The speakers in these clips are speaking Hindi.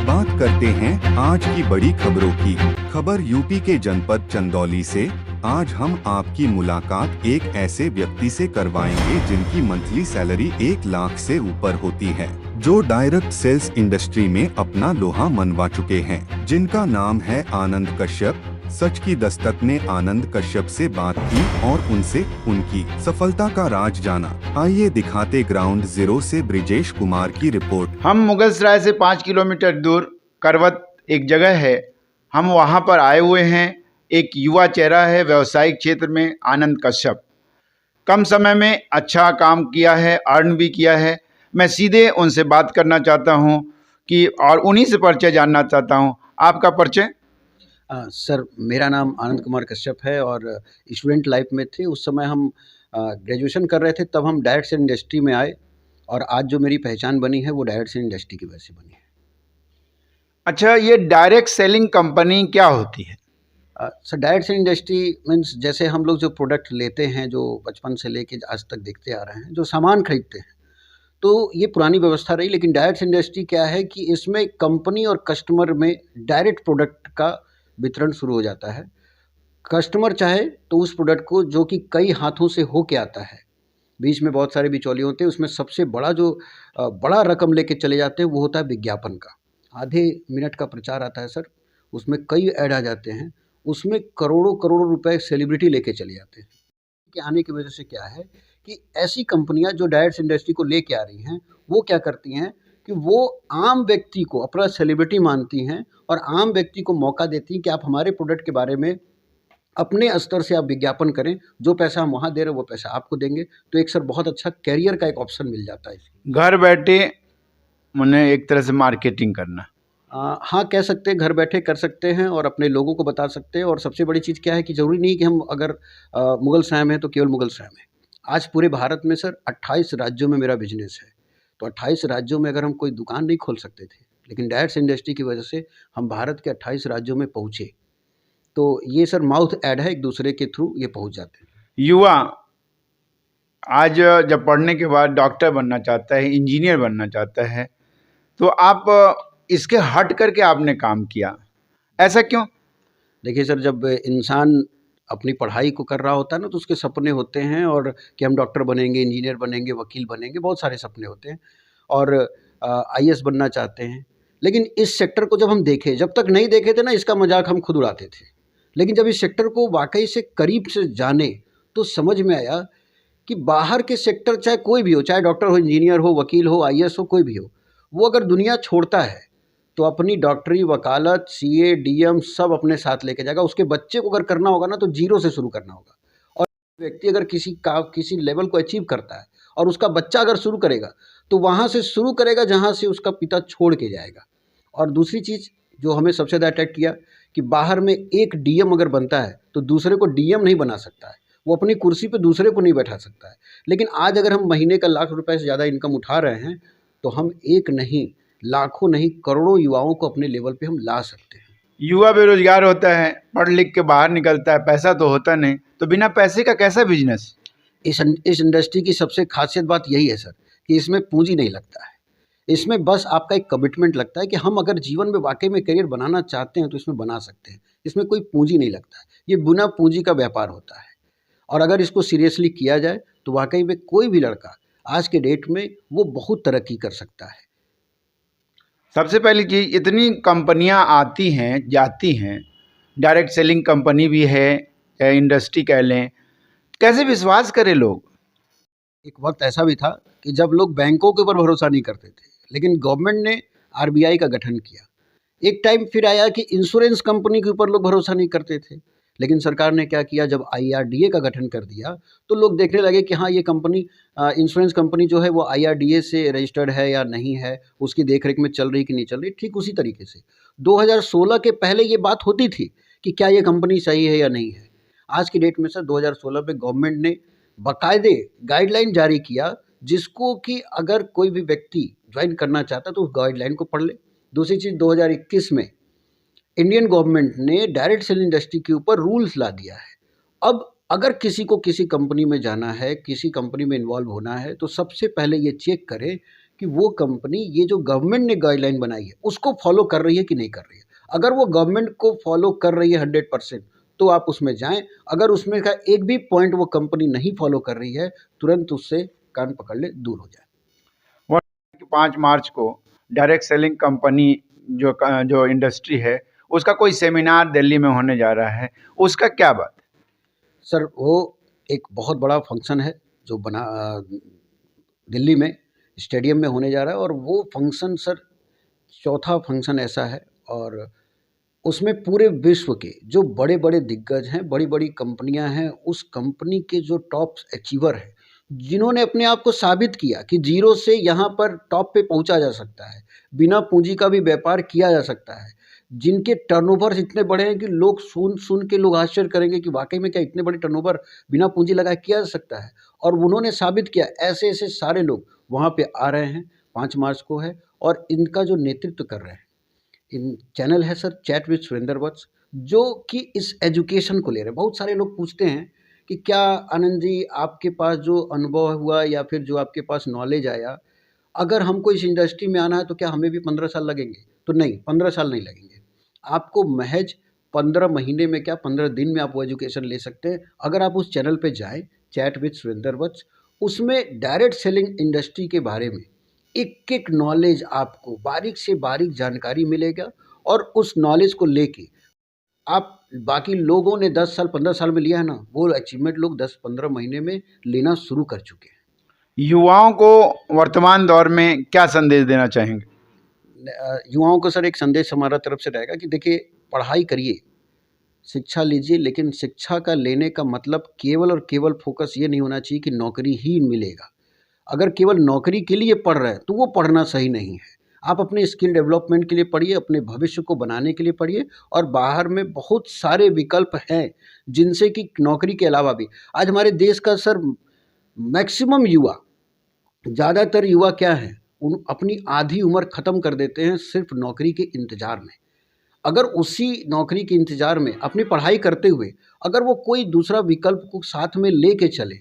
बात करते हैं आज की बड़ी खबरों की। खबर यूपी के जनपद चंदौली से। आज हम आपकी मुलाकात एक ऐसे व्यक्ति से करवाएंगे जिनकी मंथली सैलरी 1 लाख से ऊपर होती है, जो डायरेक्ट सेल्स इंडस्ट्री में अपना लोहा मनवा चुके हैं, जिनका नाम है आनंद कश्यप। सच की दस्तक ने आनंद कश्यप से बात की और उनसे उनकी सफलता का राज जाना। आइए दिखाते ग्राउंड जीरो से ब्रिजेश कुमार की रिपोर्ट। हम मुगलसराय से 5 किलोमीटर दूर करवत एक जगह है, हम वहां पर आए हुए हैं। एक युवा चेहरा है व्यवसायिक क्षेत्र में, आनंद कश्यप। कम समय में अच्छा काम किया है, अर्न भी किया है। मैं सीधे उनसे बात करना चाहता हूं कि और उन्हीं से परिचय जानना चाहता हूं। आपका परिचय? सर, मेरा नाम आनंद कुमार कश्यप है और स्टूडेंट लाइफ में थे। उस समय हम ग्रेजुएशन कर रहे थे, तब हम डायरेक्ट सेल इंडस्ट्री में आए और आज जो मेरी पहचान बनी है वो डायरेक्ट सेल इंडस्ट्री की वजह से बनी है। अच्छा, ये डायरेक्ट सेलिंग कंपनी क्या होती है? Sir, direct sale industry means जैसे हम लोग जो प्रोडक्ट लेते हैं, जो बचपन से लेके आज तक देखते आ रहे हैं, जो सामान खरीदते हैं, तो ये पुरानी व्यवस्था रही। लेकिन डायरेक्ट सेल इंडस्ट्री क्या है कि इसमें कंपनी और कस्टमर में डायरेक्ट प्रोडक्ट का वितरण शुरू हो जाता है। कस्टमर चाहे तो उस प्रोडक्ट को, जो कि कई हाथों से होके आता है, बीच में बहुत सारे बिचौलिए होते हैं, उसमें सबसे बड़ा जो बड़ा रकम लेके चले जाते हैं वो होता है विज्ञापन का। आधे मिनट का प्रचार आता है सर, उसमें कई ऐड आ जाते हैं, उसमें करोड़ों करोड़ों रुपए सेलिब्रिटी लेके चले जाते हैं। के आने की वजह से क्या है कि ऐसी कंपनियां जो डायरेक्ट इंडस्ट्री को लेके आ रही हैं, वो क्या करती हैं कि वो आम व्यक्ति को अपना सेलिब्रिटी मानती हैं और आम व्यक्ति को मौका देती हैं कि आप हमारे प्रोडक्ट के बारे में अपने स्तर से आप विज्ञापन करें, जो पैसा हम वहाँ दे रहे हैं वो पैसा आपको देंगे। तो एक सर बहुत अच्छा कैरियर का एक ऑप्शन मिल जाता है। घर बैठे मैंने एक तरह से मार्केटिंग करना। हाँ, कह सकते हैं, घर बैठे कर सकते हैं और अपने लोगों को बता सकते हैं। और सबसे बड़ी चीज़ क्या है कि ज़रूरी नहीं कि हम अगर मुगलसराय में हैं तो केवल मुगलसराय में। आज पूरे भारत में सर 28 राज्यों में मेरा बिजनेस है। तो 28 राज्यों में अगर हम कोई दुकान नहीं खोल सकते थे, लेकिन डायरेक्ट इंडस्ट्री की वजह से हम भारत के 28 राज्यों में पहुँचे। तो ये सर माउथ ऐड है, एक दूसरे के थ्रू ये पहुँच जाते हैं। युवा आज जब पढ़ने के बाद डॉक्टर बनना चाहता है, इंजीनियर बनना चाहता है, तो आप इसके हट करके आपने काम किया, ऐसा क्यों? देखिए सर, जब इंसान अपनी पढ़ाई को कर रहा होता है ना, तो उसके सपने होते हैं और कि हम डॉक्टर बनेंगे, इंजीनियर बनेंगे, वकील बनेंगे, बहुत सारे सपने होते हैं और आईएएस बनना चाहते हैं। लेकिन इस सेक्टर को जब हम देखे, जब तक नहीं देखे थे ना, इसका मजाक हम खुद उड़ाते थे। लेकिन जब इस सेक्टर को वाकई से करीब से जाने तो समझ में आया कि बाहर के सेक्टर चाहे कोई भी हो, चाहे डॉक्टर हो, इंजीनियर हो, वकील हो, आईएएस हो, कोई भी हो, वो अगर दुनिया छोड़ता है तो अपनी डॉक्टरी, वकालत, सीए, डीएम सब अपने साथ लेके जाएगा। उसके बच्चे को अगर करना होगा ना तो जीरो से शुरू करना होगा। और व्यक्ति अगर किसी लेवल को अचीव करता है और उसका बच्चा अगर शुरू करेगा तो वहाँ से शुरू करेगा जहाँ से उसका पिता छोड़ के जाएगा। और दूसरी चीज़ जो हमें सबसे ज़्यादा अट्रैक्ट किया कि बाहर में एक डीएम अगर बनता है तो दूसरे को डीएम नहीं बना सकता है, वो अपनी कुर्सी पे दूसरे को नहीं बैठा सकता है। लेकिन आज अगर हम महीने का लाख रुपए से ज़्यादा इनकम उठा रहे हैं तो हम एक नहीं, लाखों नहीं, करोड़ों युवाओं को अपने लेवल पे हम ला सकते हैं। युवा बेरोजगार होता है, पढ़ लिख के बाहर निकलता है, पैसा तो होता नहीं, तो बिना पैसे का कैसा बिजनेस? इस इंडस्ट्री की सबसे खासियत बात यही है सर कि इसमें पूंजी नहीं लगता है। इसमें बस आपका एक कमिटमेंट लगता है कि हम अगर जीवन में वाकई में करियर बनाना चाहते हैं तो इसमें बना सकते हैं। इसमें कोई पूंजी नहीं लगता है, ये बिना पूंजी का व्यापार होता है। और अगर इसको सीरियसली किया जाए तो वाकई में कोई भी लड़का आज के डेट में वो बहुत तरक्की कर सकता है। सबसे पहली चीज़, इतनी कंपनियां आती हैं जाती हैं, डायरेक्ट सेलिंग कंपनी भी है या इंडस्ट्री कह लें, कैसे विश्वास करें लोग? एक वक्त ऐसा भी था कि जब लोग बैंकों के ऊपर भरोसा नहीं करते थे, लेकिन गवर्नमेंट ने आरबीआई का गठन किया। एक टाइम फिर आया कि इंश्योरेंस कंपनी के ऊपर लोग भरोसा नहीं करते थे, लेकिन सरकार ने क्या किया, जब आईआरडीए का गठन कर दिया तो लोग देखने लगे कि हाँ, ये कंपनी इंश्योरेंस कंपनी जो है वो आईआरडीए से रजिस्टर्ड है या नहीं है, उसकी देखरेख में चल रही कि नहीं चल रही। ठीक उसी तरीके से 2016 के पहले ये बात होती थी कि क्या ये कंपनी सही है या नहीं है। आज की डेट में सर 2016 में गवर्नमेंट ने बाकायदे गाइडलाइन जारी किया, जिसको कि अगर कोई भी व्यक्ति ज्वाइन करना चाहता तो उस गाइडलाइन को पढ़ ले। दूसरी चीज़, 2021 में इंडियन गवर्नमेंट ने डायरेक्ट सेल इंडस्ट्री के ऊपर रूल्स ला दिया है। अब अगर किसी को किसी कंपनी में जाना है, किसी कंपनी में इन्वॉल्व होना है, तो सबसे पहले ये चेक करें कि वो कंपनी ये जो गवर्नमेंट ने गाइडलाइन बनाई है उसको फॉलो कर रही है कि नहीं कर रही है। अगर वो गवर्नमेंट को फॉलो कर रही है 100% तो आप उसमें जाएं। अगर उसमें का एक भी पॉइंट वो कंपनी नहीं फॉलो कर रही है, तुरंत उससे कान पकड़ ले, दूर हो जाए। 5 मार्च को डायरेक्ट सेलिंग कंपनी जो इंडस्ट्री है उसका कोई सेमिनार दिल्ली में होने जा रहा है, उसका क्या बात? सर वो एक बहुत बड़ा फंक्शन है जो दिल्ली में स्टेडियम में होने जा रहा है, और वो फंक्शन सर चौथा फंक्शन ऐसा है, और उसमें पूरे विश्व के जो बड़े बड़े दिग्गज हैं, बड़ी बड़ी कंपनियां हैं, उस कंपनी के जो टॉप अचीवर हैं, जिन्होंने अपने आप को साबित किया कि जीरो से यहाँ पर टॉप पे पहुँचा जा सकता है, बिना पूंजी का भी व्यापार किया जा सकता है, जिनके टर्नओवर इतने बड़े हैं कि लोग सुन के लोग आश्चर्य करेंगे कि वाकई में क्या इतने बड़े टर्नओवर बिना पूंजी लगाए किया जा सकता है। और उन्होंने साबित किया, ऐसे ऐसे सारे लोग वहाँ पे आ रहे हैं। 5 मार्च को है, और इनका जो नेतृत्व कर रहे हैं, इन चैनल है सर चैट विद सुरेंद्र वत्स, जो कि इस एजुकेशन को ले रहे हैं। बहुत सारे लोग पूछते हैं कि क्या आनंद जी आपके पास जो अनुभव हुआ या फिर जो आपके पास नॉलेज आया, अगर हमको इस इंडस्ट्री में आना है तो क्या हमें भी 15 साल लगेंगे? तो नहीं, 15 साल नहीं लगेंगे। आपको महज 15 महीने में क्या 15 दिन में आप वो एजुकेशन ले सकते हैं। अगर आप उस चैनल पे जाएँ, चैट विद सुरेंद्र वत्स, उसमें डायरेक्ट सेलिंग इंडस्ट्री के बारे में एक एक नॉलेज आपको बारीक से बारीक जानकारी मिलेगा, और उस नॉलेज को लेके आप बाकी लोगों ने 10 साल 15 साल में लिया है ना, वो अचीवमेंट लोग 10-15 महीने में लेना शुरू कर चुके हैं। युवाओं को वर्तमान दौर में क्या संदेश देना चाहेंगे? युवाओं को सर एक संदेश हमारा तरफ से रहेगा कि देखिए, पढ़ाई करिए, शिक्षा लीजिए, लेकिन शिक्षा का लेने का मतलब केवल और केवल फोकस ये नहीं होना चाहिए कि नौकरी ही मिलेगा। अगर केवल नौकरी के लिए पढ़ रहे हैं तो वो पढ़ना सही नहीं है। आप अपने स्किल डेवलपमेंट के लिए पढ़िए, अपने भविष्य को बनाने के लिए पढ़िए, और बाहर में बहुत सारे विकल्प हैं जिनसे कि नौकरी के अलावा भी आज हमारे देश का सर मैक्सिमम युवा, ज़्यादातर युवा क्या हैं, उन अपनी आधी उम्र ख़त्म कर देते हैं सिर्फ नौकरी के इंतज़ार में। अगर उसी नौकरी के इंतज़ार में अपनी पढ़ाई करते हुए अगर वो कोई दूसरा विकल्प को साथ में लेके चले,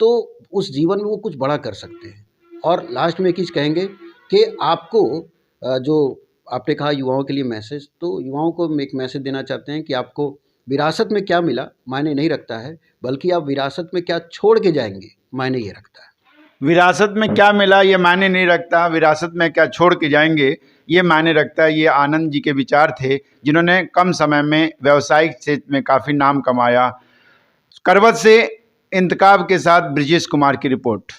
तो उस जीवन में वो कुछ बड़ा कर सकते हैं। और लास्ट में एक चीज़ कहेंगे कि आपको जो आपने कहा युवाओं के लिए मैसेज, तो युवाओं को हम एक मैसेज देना चाहते हैं कि आपको विरासत में क्या मिला मायने नहीं रखता है, बल्कि आप विरासत में क्या छोड़ के जाएंगे मायने ये रखता है। विरासत में क्या मिला ये मायने नहीं रखता, विरासत में क्या छोड़ के जाएंगे ये मायने रखता है। ये आनंद जी के विचार थे, जिन्होंने कम समय में व्यावसायिक क्षेत्र में काफ़ी नाम कमाया। करवत से इंतखाब के साथ ब्रिजेश कुमार की रिपोर्ट।